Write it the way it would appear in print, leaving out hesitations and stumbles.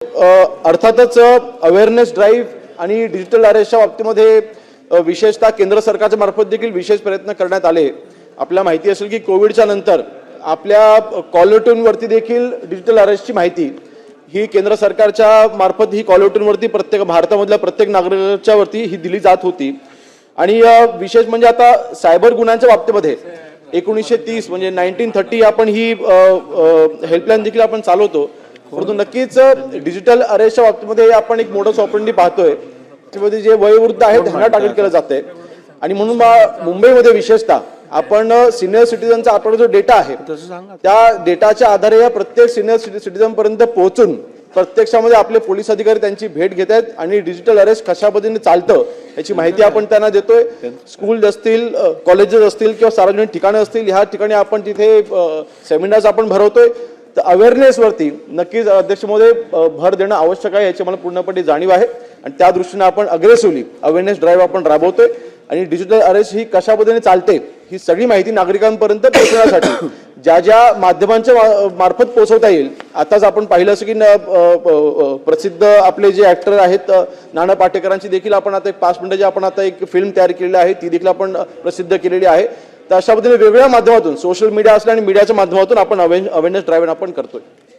अर्थातच awareness drive आणि digital अरेस्टच्या बाबतीमध्ये विशेषतः केंद्र सरकारच्या मार्फत देखील विशेष प्रयत्न करण्यात आले। आपल्याला माहिती असेल की कोविडच्या नंतर आपल्या कॉलर ट्यूनवरती देखील डिजिटल अरेस्टची माहिती ही केंद्र सरकारच्या मार्फत ही कॉलर ट्यूनवरती प्रत्येक भारतामधल्या प्रत्येक नागरिकाच्या वरती ही दिली जात होती। आणि विशेष म्हणजे आता सायबर गुन्ह्यांच्या बाबतीमध्ये 1930 म्हणजे 1930 आपण ही हेल्पलाईन देखील आपण चालवतो। परंतु नक्कीच डिजिटल अरेस्टच्या बाबतीमध्ये आपण एक मोडस ऑपरेंडी पाहतोय, त्यामध्ये जे वयोवृद्ध आहेत त्यांना टार्गेट केलं जातंय। आणि म्हणून मुंबईमध्ये विशेषतः आपण सिनियर सिटीजनचा आपला जो डेटा आहे त्या डेटाच्या आधारे या प्रत्येक सिनियर सिटीजन पर्यंत पोहोचून प्रत्यक्षामध्ये आपले पोलीस अधिकारी त्यांची भेट घेत आहेत आणि डिजिटल अरेस्ट कशा पद्धतीने चालतं याची माहिती आपण त्यांना देतोय। स्कूल असतील, कॉलेजेस असतील किंवा सार्वजनिक ठिकाणे असतील, ह्या ठिकाणी आपण तिथे सेमिनार्स आपण भरवतोय। तर अवेअरनेसवरती नक्कीच अध्यक्ष महोदय भर देणं आवश्यक आहे याची मला पूर्णपणे जाणीव आहे आणि त्या दृष्टीने आपण अग्रेसिव्हली अवेअरनेस ड्राईव्ह आपण राबवतोय आणि डिजिटल अरेस्ट ही कशा पद्धतीने चालते ही सगळी माहिती नागरिकांपर्यंत पोहोचवण्यासाठी ज्या ज्या माध्यमांच्या मार्फत पोहोचवता येईल। आताच आपण पाहिलं असं की प्रसिद्ध आपले जे ऍक्टर आहेत नाना पाटेकरांची देखील आपण आता 5 मिनिटाची आपण आता एक फिल्म तयार केलेली आहे, ती देखील आपण प्रसिद्ध केलेली आहे। तर अशा पद्धतीने वेगवेगळ्या माध्यमातून सोशल मीडिया असल्या आणि मीडियाच्या माध्यमातून आपण अवेअरनेस ड्राईव्ह आपण करतोय।